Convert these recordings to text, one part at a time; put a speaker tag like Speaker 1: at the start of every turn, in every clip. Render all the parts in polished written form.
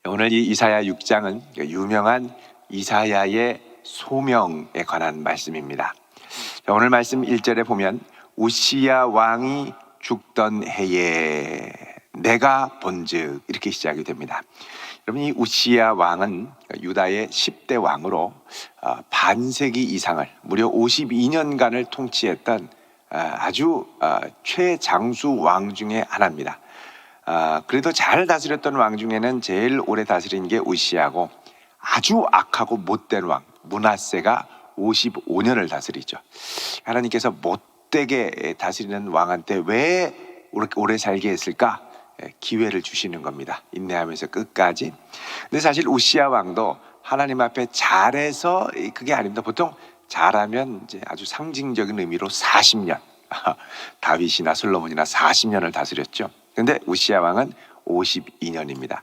Speaker 1: 오늘 이 이사야 6장은 유명한 이사야의 소명에 관한 말씀입니다. 오늘 말씀 1절에 보면 우시야 왕이 죽던 해에 내가 본즉 이렇게 시작이 됩니다. 여러분, 이 우시야 왕은 유다의 10대 왕으로 반세기 이상을 무려 52년간을 통치했던 아주 최장수 왕 중에 하나입니다. 그래도 잘 다스렸던 왕 중에는 제일 오래 다스린 게 우시야고, 아주 악하고 못된 왕 므낫세가 55년을 다스리죠. 하나님께서 못되게 다스리는 왕한테 왜 오래 살게 했을까? 기회를 주시는 겁니다. 인내하면서 끝까지. 근데 사실 우시야 왕도 하나님 앞에 잘해서 그게 아닙니다. 보통 잘하면 이제 아주 상징적인 의미로 40년 다윗이나 솔로몬이나 40년을 다스렸죠. 근데 우시야 왕은 52년입니다.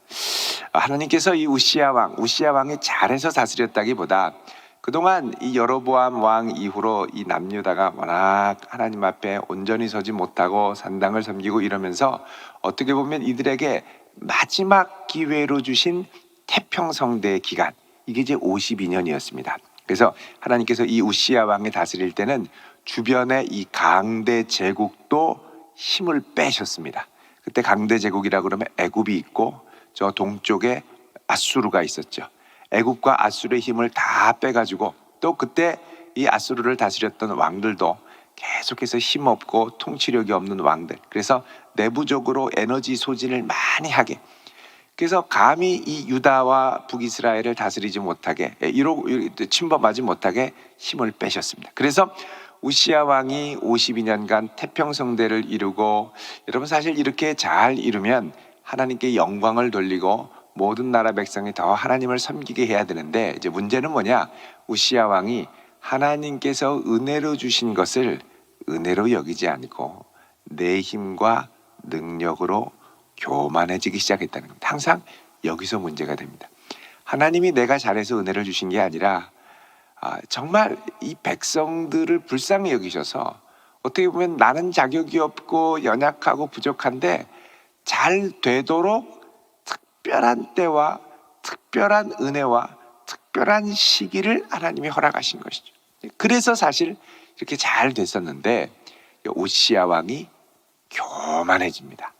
Speaker 1: 하나님께서 이 우시야 왕이 잘해서 다스렸다기보다 그동안 이 여로보암 왕 이후로 이 남유다가 워낙 하나님 앞에 온전히 서지 못하고 산당을 섬기고 이러면서 어떻게 보면 이들에게 마지막 기회로 주신 태평성대의 기간, 이게 이제 52년이었습니다. 그래서 하나님께서 이 우시야 왕이 다스릴 때는 주변의 이 강대 제국도 힘을 빼셨습니다. 그때 강대 제국이라 그러면 애굽이 있고 저 동쪽에 아수르가 있었죠. 애굽과 아수르의 힘을 다 빼가지고, 또 그때 이 아수르를 다스렸던 왕들도 계속해서 힘없고 통치력이 없는 왕들, 그래서 내부적으로 에너지 소진을 많이 하게, 그래서 감히 이 유다와 북이스라엘을 다스리지 못하게, 침범하지 못하게 힘을 빼셨습니다. 그래서 우시야 왕이 52년간 태평성대를 이루고, 여러분 사실 이렇게 잘 이루면 하나님께 영광을 돌리고 모든 나라 백성이 더 하나님을 섬기게 해야 되는데, 이제 문제는 뭐냐? 우시야 왕이 하나님께서 은혜로 주신 것을 은혜로 여기지 않고 내 힘과 능력으로 교만해지기 시작했다는 겁니다. 항상 여기서 문제가 됩니다. 하나님이 내가 잘해서 은혜를 주신 게 아니라 정말 이 백성들을 불쌍히 여기셔서, 어떻게 보면 나는 자격이 없고 연약하고 부족한데 잘 되도록 특별한 때와 특별한 은혜와 특별한 시기를 하나님이 허락하신 것이죠. 그래서 사실 이렇게 잘 됐었는데 우시야 왕이 교만해집니다.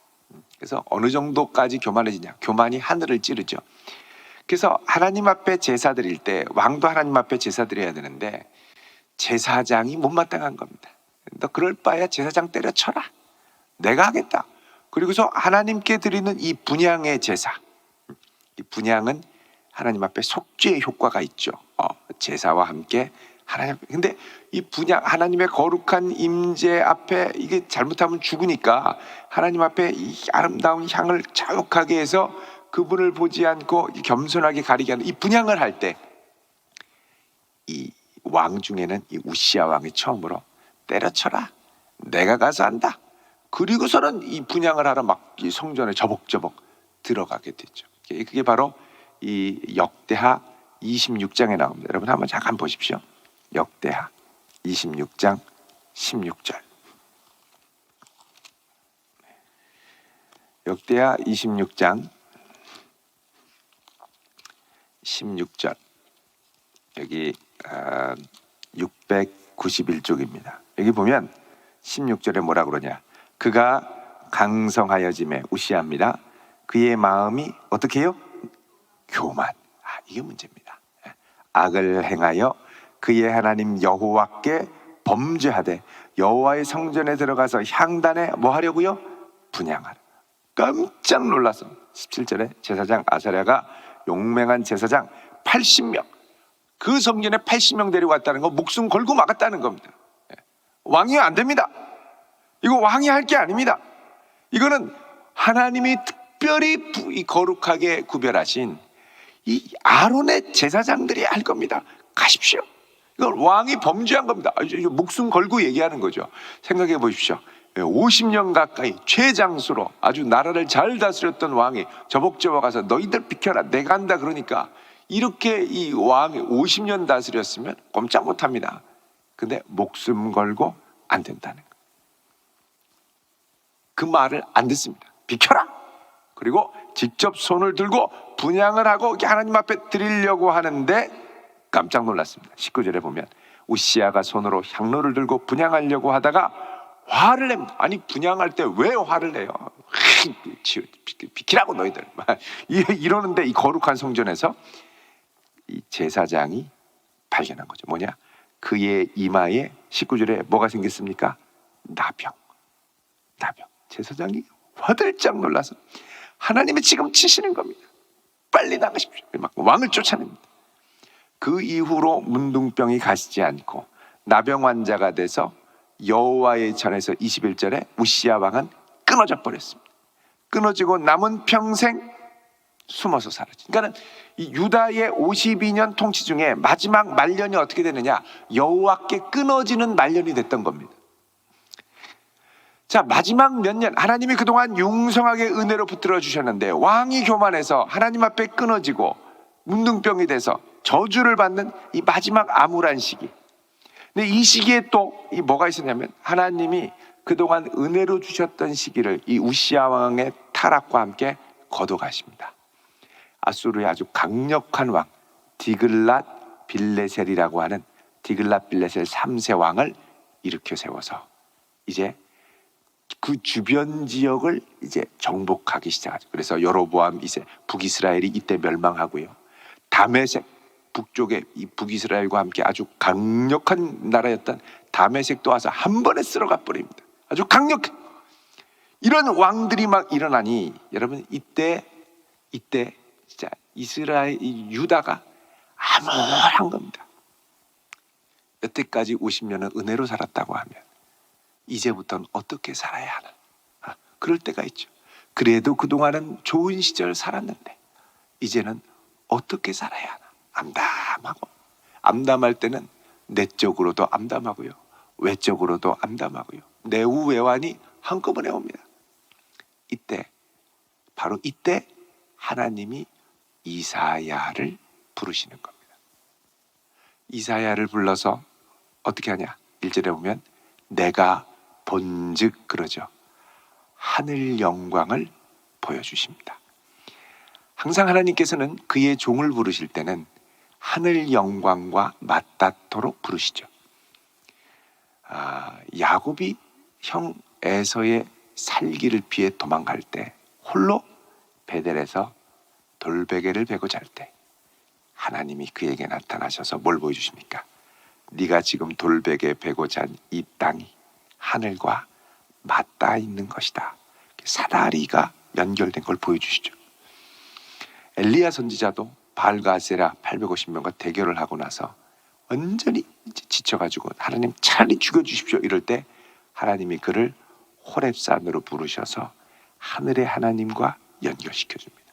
Speaker 1: 그래서 어느 정도까지 교만해지냐? 교만이 하늘을 찌르죠. 그래서 하나님 앞에 제사 드릴 때, 왕도 하나님 앞에 제사 드려야 되는데 제사장이 못마땅한 겁니다. 너 그럴 바에야 제사장 때려쳐라, 내가 하겠다. 그리고서 하나님께 드리는 이 분향의 제사, 이 분향은 하나님 앞에 속죄의 효과가 있죠. 제사와 함께 하나님 앞에. 근데 이 분향, 하나님의 거룩한 임재 앞에 이게 잘못하면 죽으니까 하나님 앞에 이 아름다운 향을 자욱하게 해서 그분을 보지 않고 겸손하게 가리게 하는 이 분향을 할 때, 이 왕 중에는 이 우시야 왕이 처음으로 때려쳐라, 내가 가서 한다. 그리고서는 이 분향을 하러 막 이 성전에 저벅저벅 들어가게 됐죠. 그게 바로 이 역대하 26장에 나옵니다. 여러분 한번 잠깐 보십시오. 역대하 26장 16절. 역대하 26장 16절. 여기 691쪽입니다. 여기 보면 16절에 뭐라 그러냐? 그가 강성하여짐에, 우시야입니다. 그의 마음이 어떻게 해요? 교만. 이게 문제입니다. 악을 행하여 그의 하나님 여호와께 범죄하되 여호와의 성전에 들어가서 향단에 뭐 하려고요? 분향하라. 깜짝 놀라서 17절에 제사장 아사랴가 용맹한 제사장 80명, 그 성전에 80명 데리고 왔다는 거, 목숨 걸고 막았다는 겁니다. 왕이 안 됩니다. 이거 왕이 할 게 아닙니다. 이거는 하나님이 특별히 거룩하게 구별하신 이 아론의 제사장들이 할 겁니다. 가십시오. 이건 왕이 범죄한 겁니다. 목숨 걸고 얘기하는 거죠. 생각해 보십시오. 50년 가까이 최장수로 아주 나라를 잘 다스렸던 왕이 저벅저벅 가서 너희들 비켜라, 내가 한다 그러니까, 이렇게 이 왕이 50년 다스렸으면 꼼짝 못합니다. 근데 목숨 걸고 안 된다는 거예요. 그 말을 안 듣습니다. 비켜라. 그리고 직접 손을 들고 분향을 하고 하나님 앞에 드리려고 하는데 깜짝 놀랐습니다. 19절에 보면 우시야가 손으로 향로를 들고 분향하려고 하다가 화를 냅니다. 아니 분향할 때 왜 화를 내요? 비키라고 너희들 이러는데 이 거룩한 성전에서 이 제사장이 발견한 거죠. 뭐냐? 그의 이마에 19절에 뭐가 생겼습니까? 나병. 제사장이 화들짝 놀라서 하나님이 지금 치시는 겁니다. 빨리 나가십시오. 막 왕을 쫓아냅니다. 그 이후로 문둥병이 가시지 않고 나병 환자가 돼서 여호와의 전에서 21절에 우시야 왕은 끊어져 버렸습니다. 끊어지고 남은 평생 숨어서 사라진. 그러니까 이 유다의 52년 통치 중에 마지막 말년이 어떻게 되느냐? 여호와께 끊어지는 말년이 됐던 겁니다. 자, 마지막 몇 년 하나님이 그동안 융성하게 은혜로 붙들어 주셨는데 왕이 교만해서 하나님 앞에 끊어지고 문둥병이 돼서 저주를 받는 이 마지막 암울한 시기. 근데 이 시기에 또 이 뭐가 있었냐면 하나님이 그동안 은혜로 주셨던 시기를 이 우시야 왕의 타락과 함께 거둬가십니다. 아수르의 아주 강력한 왕 디글랏 빌레셀이라고 하는 디글랏 빌레셀 3세 왕을 일으켜 세워서 이제 그 주변 지역을 이제 정복하기 시작하죠. 그래서 여로보암 2세 북이스라엘이 이때 멸망하고요. 다메섹 북쪽에 이 북이스라엘과 함께 아주 강력한 나라였던 다메섹도 와서 한 번에 쓸어가 버립니다. 아주 강력해. 이런 왕들이 막 일어나니 여러분 이때 진짜 이스라엘 유다가 암울한 겁니다. 여태까지 50년은 은혜로 살았다고 하면 이제부터는 어떻게 살아야 하나? 그럴 때가 있죠. 그래도 그동안은 좋은 시절 살았는데 이제는 어떻게 살아야 하나? 암담할 때는 내적으로도 암담하고요, 외적으로도 암담하고요. 내우외환이 한꺼번에 옵니다. 바로 이때 하나님이 이사야를 부르시는 겁니다. 이사야를 불러서 어떻게 하냐? 1절에 보면 내가 본즉 그러죠. 하늘 영광을 보여주십니다. 항상 하나님께서는 그의 종을 부르실 때는 하늘 영광과 맞닿도록 부르시죠. 야곱이 형 에서의 살기를 피해 도망갈 때 홀로 베델에서 돌베개를 베고 잘 때 하나님이 그에게 나타나셔서 뭘 보여주십니까? 네가 지금 돌베개 베고 잔 이 땅이 하늘과 맞닿아 있는 것이다. 사다리가 연결된 걸 보여주시죠. 엘리야 선지자도 바알과 아세라 850명과 대결을 하고 나서 완전히 지쳐가지고 하나님 차라리 죽여주십시오 이럴 때 하나님이 그를 호렙산으로 부르셔서 하늘의 하나님과 연결시켜줍니다.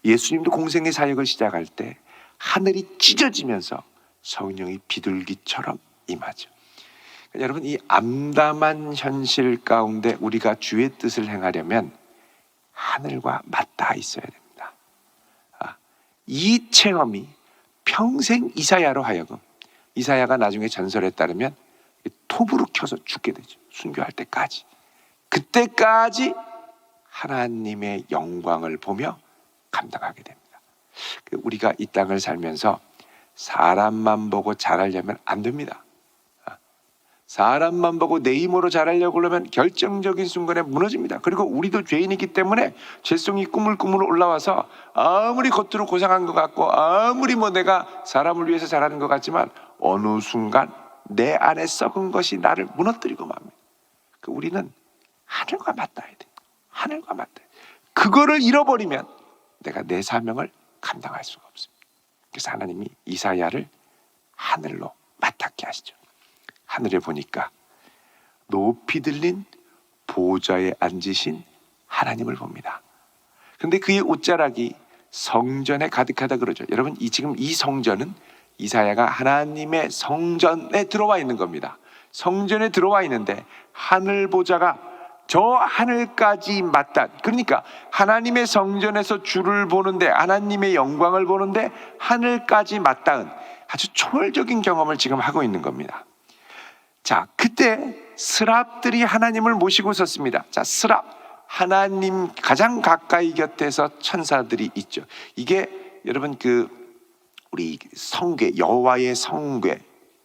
Speaker 1: 예수님도 공생의 사역을 시작할 때 하늘이 찢어지면서 성령이 비둘기처럼 임하죠. 그러니까 여러분 이 암담한 현실 가운데 우리가 주의 뜻을 행하려면 하늘과 맞닿아 있어야 됩니다. 이 체험이 평생 이사야로 하여금 이사야가 나중에 전설에 따르면 톱으로 켜서 죽게 되죠. 순교할 때까지. 그때까지 하나님의 영광을 보며 감당하게 됩니다. 우리가 이 땅을 살면서 사람만 보고 잘하려면 안 됩니다. 사람만 보고 내 힘으로 잘하려고 그러면 결정적인 순간에 무너집니다. 그리고 우리도 죄인이기 때문에 죄성이 꾸물꾸물 올라와서 아무리 겉으로 고상한 것 같고 아무리 내가 사람을 위해서 잘하는 것 같지만 어느 순간 내 안에 썩은 것이 나를 무너뜨리고 맙니다. 우리는 하늘과 맞닿아야 돼. 하늘과 맞닿아야 돼. 그거를 잃어버리면 내가 내 사명을 감당할 수가 없습니다. 그래서 하나님이 이사야를 하늘로 맞닿게 하시죠. 하늘에 보니까 높이 들린 보좌에 앉으신 하나님을 봅니다. 그런데 그의 옷자락이 성전에 가득하다 그러죠. 여러분 지금 이 성전은 이사야가 하나님의 성전에 들어와 있는 겁니다. 성전에 들어와 있는데 하늘 보좌가 저 하늘까지 그러니까 하나님의 성전에서 주를 보는데 하나님의 영광을 보는데 하늘까지 맞닿은 아주 초월적인 경험을 지금 하고 있는 겁니다. 자, 그때 스랍들이 하나님을 모시고 섰습니다. 자, 스랍 하나님 가장 가까이 곁에서 천사들이 있죠. 이게 여러분 우리 성궤, 여호와의 성궤,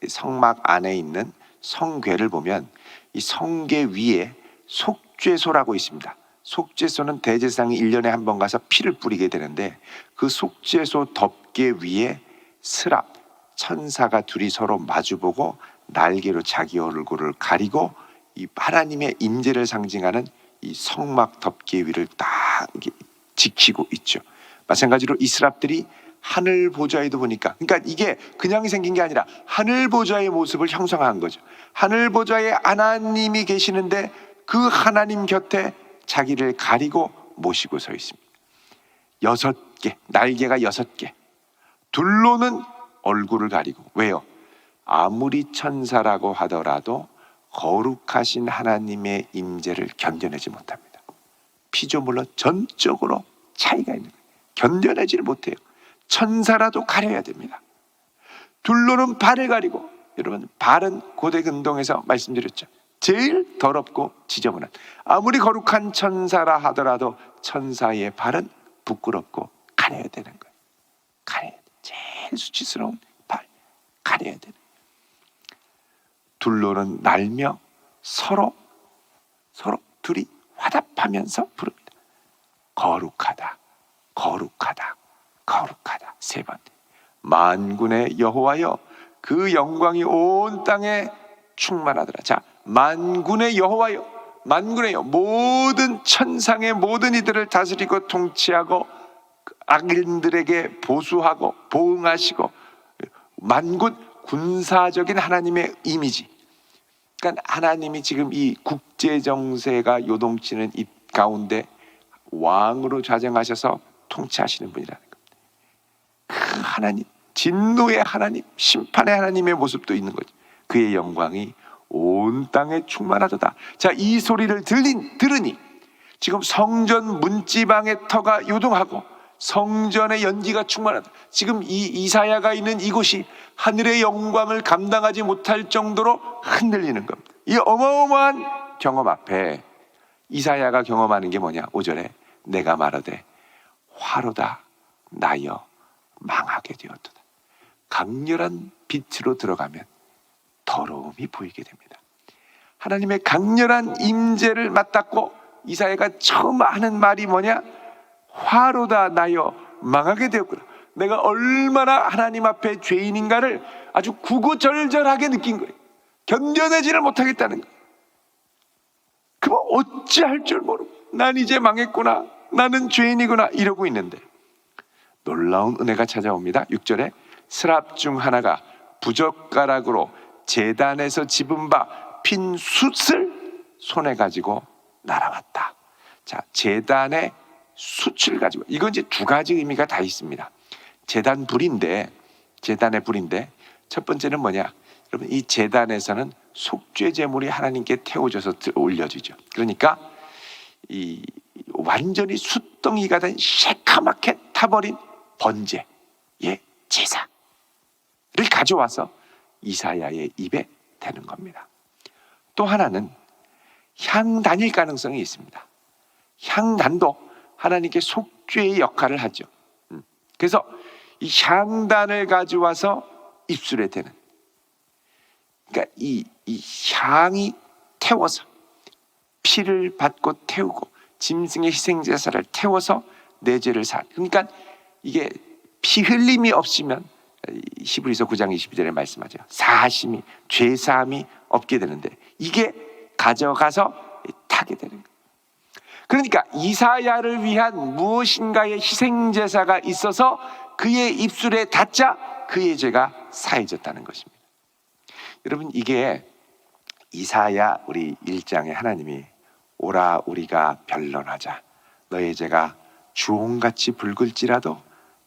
Speaker 1: 성막 안에 있는 성궤를 보면 이 성궤 위에 속죄소라고 있습니다. 속죄소는 대제사장이 1년에 한 번 가서 피를 뿌리게 되는데 그 속죄소 덮개 위에 스랍, 천사가 둘이 서로 마주보고 날개로 자기 얼굴을 가리고 이 하나님의 임재를 상징하는 이 성막 덮개 위를 딱 지키고 있죠. 마찬가지로 이 스랍들이 하늘 보좌에도 보니까, 그러니까 이게 그냥 생긴 게 아니라 하늘 보좌의 모습을 형성한 거죠. 하늘 보좌에 하나님이 계시는데 그 하나님 곁에 자기를 가리고 모시고 서 있습니다. 6개, 날개가 6개. 둘로는 얼굴을 가리고. 왜요? 아무리 천사라고 하더라도 거룩하신 하나님의 임재를 견뎌내지 못합니다. 피조물로 전적으로 차이가 있는 거예요. 견뎌내지를 못해요. 천사라도 가려야 됩니다. 둘로는 발을 가리고, 여러분 발은 고대 근동에서 말씀드렸죠. 제일 더럽고 지저분한, 아무리 거룩한 천사라 하더라도 천사의 발은 부끄럽고 가려야 되는 거예요. 가려야 돼. 제일 수치스러운 발, 가려야 되는 거예요. 둘로는 날며 서로 둘이 화답하면서 부릅니다. 거룩하다, 거룩하다, 거룩하다. 3번. 만군의 여호와여, 그 영광이 온 땅에 충만하더라. 자, 만군의 여호와여, 만군의 여호와, 모든 천상의 모든 이들을 다스리고 통치하고 악인들에게 보수하고 보응하시고, 만군, 군사적인 하나님의 이미지. 그러니까 하나님이 지금 이 국제 정세가 요동치는 이 가운데 왕으로 좌정하셔서 통치하시는 분이라는 겁니다. 그 하나님, 진노의 하나님, 심판의 하나님의 모습도 있는 거죠. 그의 영광이 온 땅에 충만하도다. 자, 이 소리를 들으니 지금 성전 문지방의 터가 요동하고 성전의 연기가 충만하다. 지금 이 이사야가 있는 이곳이 하늘의 영광을 감당하지 못할 정도로 흔들리는 겁니다. 이 어마어마한 경험 앞에 이사야가 경험하는 게 뭐냐? 5절에 내가 말하되 화로다 나여 망하게 되었도다. 강렬한 빛으로 들어가면 더러움이 보이게 됩니다. 하나님의 강렬한 임재를 맞닿고 이사야가 처음 하는 말이 뭐냐? 화로다 나여 망하게 되었구나. 내가 얼마나 하나님 앞에 죄인인가를 아주 구구절절하게 느낀 거예요. 견뎌내지를 못하겠다는 거예요. 그럼 어찌할 줄 모르고 난 이제 망했구나, 나는 죄인이구나 이러고 있는데 놀라운 은혜가 찾아옵니다. 6절에 스랍 중 하나가 부젓가락으로 제단에서 집은 바 핀 숯을 손에 가지고 날아왔다. 자, 제단의 숯을 가지고, 이건 이제 2가지 의미가 다 있습니다. 제단의 불인데 첫 번째는 뭐냐? 여러분, 이 제단에서는 속죄 제물이 하나님께 태워져서 올려지죠. 그러니까 이 완전히 숯덩이가 된 새카맣게 타버린 번제의 제사를 가져와서 이사야의 입에 대는 겁니다. 또 하나는 향단일 가능성이 있습니다. 향단도 하나님께 속죄의 역할을 하죠. 그래서 이 향단을 가져와서 입술에 대는, 그러니까 이 향이 태워서 피를 받고 태우고 짐승의 희생제사를 태워서 내 죄를 사. 그러니까 이게 피 흘림이 없으면 히브리서 9장 22절에 말씀하죠. 사하심이, 죄사함이 없게 되는데 이게 가져가서 타게 되는 거예요. 그러니까 이사야를 위한 무엇인가의 희생제사가 있어서 그의 입술에 닿자 그의 죄가 사해졌다는 것입니다. 여러분, 이게 이사야 우리 1장에 하나님이 오라 우리가 변론하자, 너의 죄가 주홍같이 붉을지라도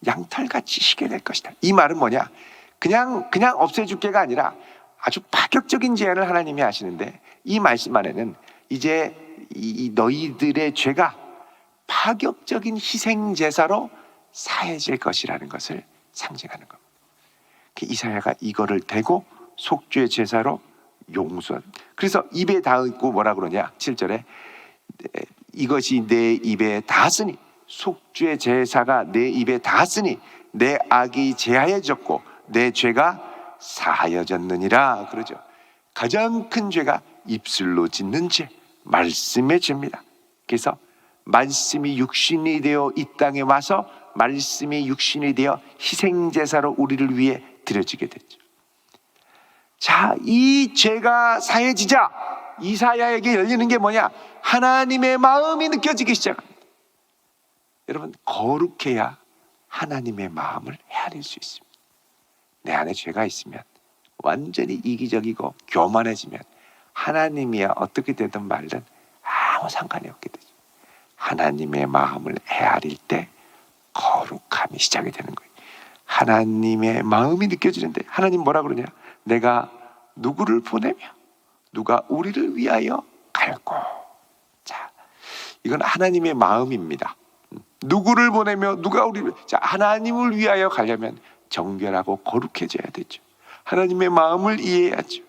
Speaker 1: 양털같이 희게 될 것이다. 이 말은 뭐냐? 그냥 없애줄게가 아니라 아주 파격적인 제안을 하나님이 하시는데, 이 말씀 안에는 이제 이 너희들의 죄가 파격적인 희생 제사로 사해질 것이라는 것을 상징하는 겁니다. 이사야가 이거를 대고 속죄 제사로 용서한. 그래서 입에 닿고 뭐라 그러냐? 7절에 이것이 내 입에 닿았으니, 속죄 제사가 내 입에 닿았으니 내 악이 제하여졌고 내 죄가 사하여졌느니라. 그러죠. 가장 큰 죄가 입술로 짓는 죄, 말씀의 죄입니다. 그래서 말씀이 육신이 되어 이 땅에 와서 말씀이 육신이 되어 희생제사로 우리를 위해 드려지게 됐죠. 자, 이 죄가 사해지자 이사야에게 열리는 게 뭐냐? 하나님의 마음이 느껴지기 시작합니다. 여러분, 거룩해야 하나님의 마음을 헤아릴 수 있습니다. 내 안에 죄가 있으면, 완전히 이기적이고 교만해지면 하나님이야 어떻게 되든 말든 아무 상관이 없게 되죠. 하나님의 마음을 헤아릴 때 거룩함이 시작이 되는 거예요. 하나님의 마음이 느껴지는데, 하나님 뭐라 그러냐? 내가 누구를 보내며 누가 우리를 위하여 갈고. 자, 이건 하나님의 마음입니다. 누구를 보내며 누가 우리를, 자, 하나님을 위하여 가려면 정결하고 거룩해져야 되죠. 하나님의 마음을 이해해야죠.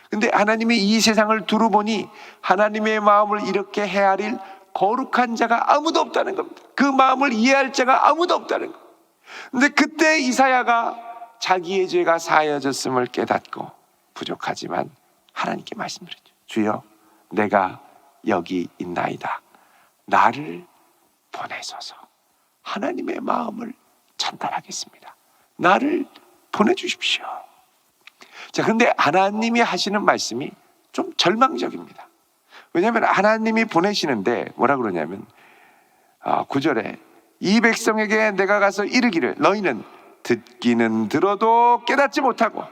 Speaker 1: 근데 하나님이 이 세상을 두루 보니 하나님의 마음을 이렇게 헤아릴 거룩한 자가 아무도 없다는 겁니다. 그 마음을 이해할 자가 아무도 없다는 겁니다. 근데 그때 이사야가 자기의 죄가 사하여졌음을 깨닫고, 부족하지만 하나님께 말씀드렸죠. 주여, 내가 여기 있나이다. 나를 보내소서. 하나님의 마음을 전달하겠습니다. 나를 보내주십시오. 자, 그런데 하나님이 하시는 말씀이 좀 절망적입니다. 왜냐하면 하나님이 보내시는데 뭐라 그러냐면 9절에 이 백성에게 내가 가서 이르기를 너희는 듣기는 들어도 깨닫지 못하고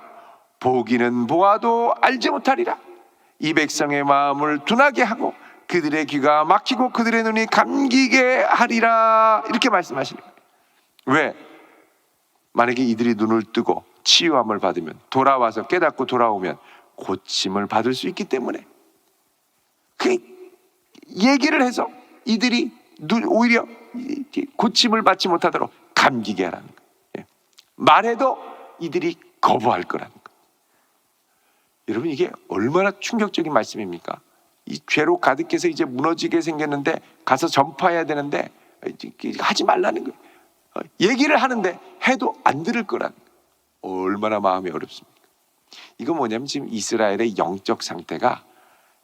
Speaker 1: 보기는 보아도 알지 못하리라. 이 백성의 마음을 둔하게 하고 그들의 귀가 막히고 그들의 눈이 감기게 하리라. 이렇게 말씀하시는 거예요. 왜? 만약에 이들이 눈을 뜨고 치유함을 받으면, 돌아와서 깨닫고 돌아오면 고침을 받을 수 있기 때문에, 그 얘기를 해서 이들이 오히려 고침을 받지 못하도록 감기게 하라는 거예요. 말해도 이들이 거부할 거라는 거예요. 여러분, 이게 얼마나 충격적인 말씀입니까? 이 죄로 가득해서 이제 무너지게 생겼는데 가서 전파해야 되는데 하지 말라는 거예요. 얘기를 하는데 해도 안 들을 거라는 거예요. 얼마나 마음이 어렵습니까? 이거 뭐냐면 지금 이스라엘의 영적 상태가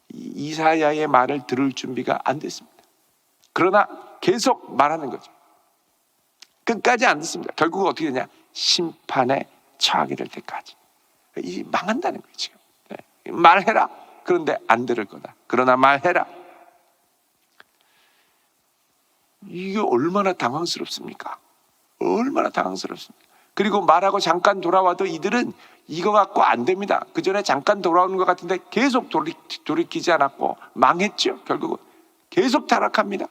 Speaker 1: 이사야의 말을 들을 준비가 안 됐습니다. 그러나 계속 말하는 거죠. 끝까지 안 듣습니다. 결국 어떻게 되냐? 심판에 처하게 될 때까지. 이 망한다는 거예요 지금. 말해라. 그런데 안 들을 거다. 그러나 말해라. 이게 얼마나 당황스럽습니까? 얼마나 당황스럽습니까? 그리고 말하고 잠깐 돌아와도 이들은 이거 갖고 안 됩니다. 그 전에 잠깐 돌아오는 것 같은데 계속 돌이키지 않았고 망했죠. 결국은 계속 타락합니다.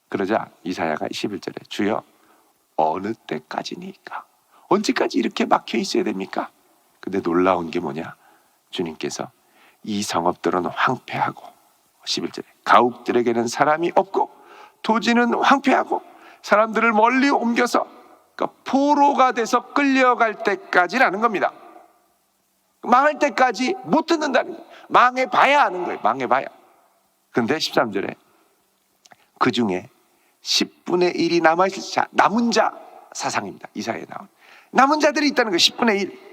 Speaker 1: 그러자 이사야가 11절에 주여 어느 때까지니까? 언제까지 이렇게 막혀 있어야 됩니까? 근데 놀라운 게 뭐냐? 주님께서 이 성읍들은 황폐하고, 11절에 가옥들에게는 사람이 없고 토지는 황폐하고 사람들을 멀리 옮겨서, 그러니까 포로가 돼서 끌려갈 때까지라는 겁니다. 망할 때까지 못 듣는다는 거예요. 망해봐야 하는 거예요. 망해봐야. 그런데 13절에 그 중에 10분의 1이 남아있을 자, 남은 자 사상입니다. 이사야에 나온 남은 자들이 있다는 거예요. 10분의 1.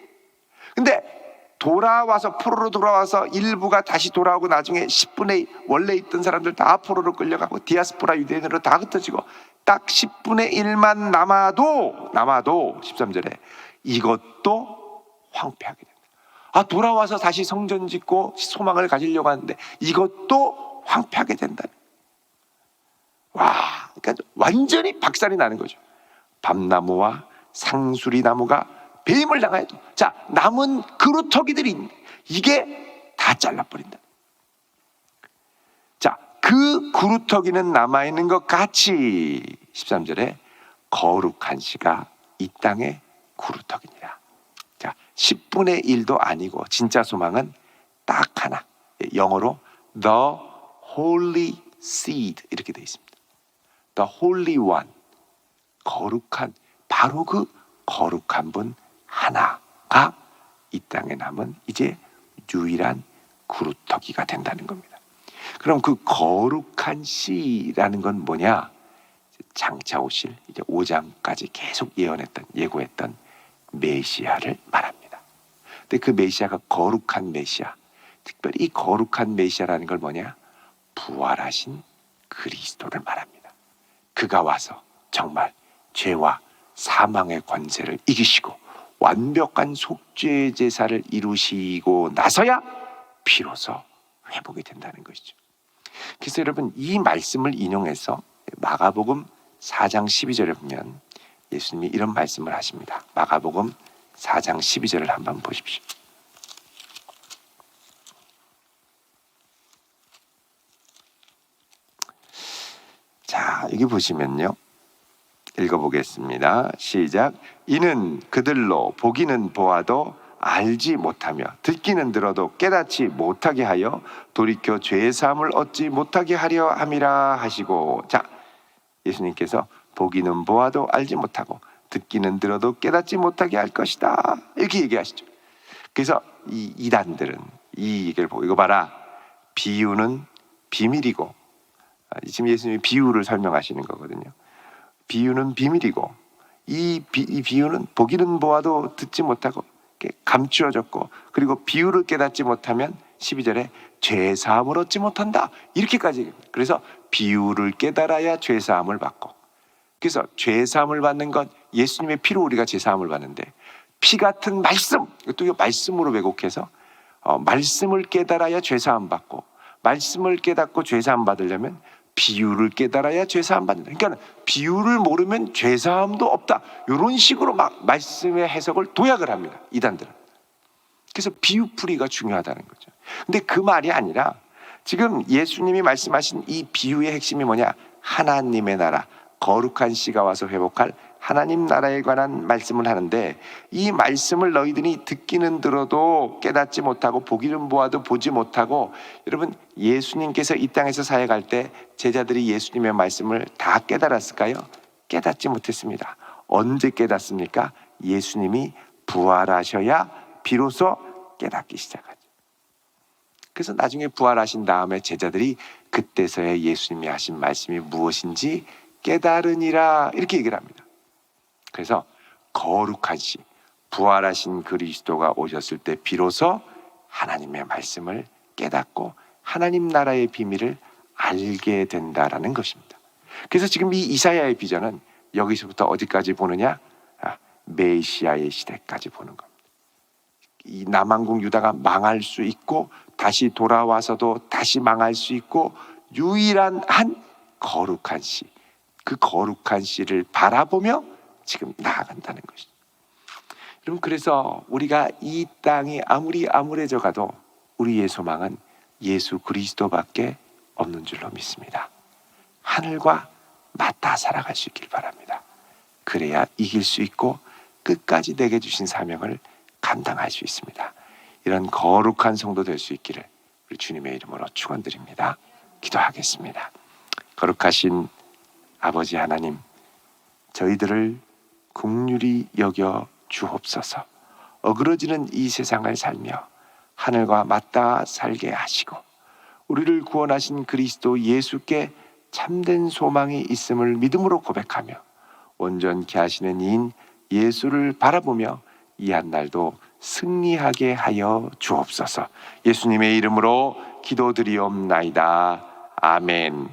Speaker 1: 근데 돌아와서, 포로로 돌아와서 일부가 다시 돌아오고 나중에 10분의 1, 원래 있던 사람들 다 포로로 끌려가고 디아스포라 유대인으로 다 흩어지고 딱 10분의 1만 남아도 13절에 이것도 황폐하게 된다. 돌아와서 다시 성전 짓고 소망을 가지려고 하는데 이것도 황폐하게 된다. 와, 그러니까 완전히 박살이 나는 거죠. 밤나무와 상수리 나무가 배임을 당하여도, 자, 남은 그루터기들이 있는데 이게 다 잘라버린다. 자, 그 그루터기는 남아있는 것 같이 13절에 거룩한 씨가 이 땅의 그루터기니라. 자, 10분의 1도 아니고 진짜 소망은 딱 하나. 영어로 The Holy Seed 이렇게 되어 있습니다. The Holy One, 거룩한, 바로 그 거룩한 분 하나가 이 땅에 남은 이제 유일한 그루터기가 된다는 겁니다. 그럼 그 거룩한 씨라는 건 뭐냐? 장차 오실 이제 5장까지 계속 예고했던 메시아를 말합니다. 근데 그 메시아가 거룩한 메시아, 특별히 이 거룩한 메시아라는 걸 뭐냐? 부활하신 그리스도를 말합니다. 그가 와서 정말 죄와 사망의 권세를 이기시고 완벽한 속죄 제사를 이루시고 나서야 비로소 회복이 된다는 것이죠. 그래서 여러분, 이 말씀을 인용해서 마가복음 4장 12절에 보면 예수님이 이런 말씀을 하십니다. 마가복음 4장 12절을 한번 보십시오. 자, 여기 보시면요, 읽어보겠습니다. 시작. 이는 그들로 보기는 보아도 알지 못하며 듣기는 들어도 깨닫지 못하게 하여 돌이켜 죄의 사함을 얻지 못하게 하려 함이라 하시고. 자, 예수님께서 보기는 보아도 알지 못하고 듣기는 들어도 깨닫지 못하게 할 것이다, 이렇게 얘기하시죠. 그래서 이 이단들은 이 얘기를 보고, 이거 봐라, 비유는 비밀이고, 지금 예수님이 비유를 설명하시는 거거든요. 비유는 비밀이고, 이 비유는 보기는 보아도 듣지 못하고 감추어졌고, 그리고 비유를 깨닫지 못하면 12절에 죄사함을 얻지 못한다, 이렇게까지. 그래서 비유를 깨달아야 죄사함을 받고, 그래서 죄사함을 받는 건 예수님의 피로 우리가 죄사함을 받는데, 피 같은 말씀, 또 말씀으로 왜곡해서 말씀을 깨달아야 죄사함 받고, 말씀을 깨닫고 죄사함 받으려면 비유를 깨달아야 죄사함 받는다. 그러니까 비유를 모르면 죄사함도 없다, 이런 식으로 막 말씀의 해석을 도약을 합니다, 이단들은. 그래서 비유풀이가 중요하다는 거죠. 근데 그 말이 아니라 지금 예수님이 말씀하신 이 비유의 핵심이 뭐냐? 하나님의 나라, 거룩한 씨가 와서 회복할 하나님 나라에 관한 말씀을 하는데, 이 말씀을 너희들이 듣기는 들어도 깨닫지 못하고 보기는 보아도 보지 못하고. 여러분, 예수님께서 이 땅에서 사역할 때 제자들이 예수님의 말씀을 다 깨달았을까요? 깨닫지 못했습니다. 언제 깨닫습니까? 예수님이 부활하셔야 비로소 깨닫기 시작하죠. 그래서 나중에 부활하신 다음에 제자들이 그때서야 예수님이 하신 말씀이 무엇인지 깨달으니라, 이렇게 얘기를 합니다. 그래서 거룩한 씨, 부활하신 그리스도가 오셨을 때 비로소 하나님의 말씀을 깨닫고 하나님 나라의 비밀을 알게 된다라는 것입니다. 그래서 지금 이 이사야의 비전은 여기서부터 어디까지 보느냐? 메시아의 시대까지 보는 겁니다. 이 남왕국 유다가 망할 수 있고 다시 돌아와서도 다시 망할 수 있고, 유일한 한 거룩한 씨, 그 거룩한 씨를 바라보며 지금 나아간다는 것이죠. 여러분, 그래서 우리가 이 땅이 아무리 암울해져 가도 우리의 소망은 예수 그리스도밖에 없는 줄로 믿습니다. 하늘과 맞닿아 살아갈 수 있길 바랍니다. 그래야 이길 수 있고 끝까지 내게 주신 사명을 감당할 수 있습니다. 이런 거룩한 성도 될 수 있기를 우리 주님의 이름으로 축원드립니다. 기도하겠습니다. 거룩하신 아버지 하나님, 저희들을 긍휼히 여겨 주옵소서. 어그러지는 이 세상을 살며 하늘과 맞닿아 살게 하시고, 우리를 구원하신 그리스도 예수께 참된 소망이 있음을 믿음으로 고백하며 온전케 하시는 이인 예수를 바라보며 이 한 날도 승리하게 하여 주옵소서. 예수님의 이름으로 기도드리옵나이다. 아멘.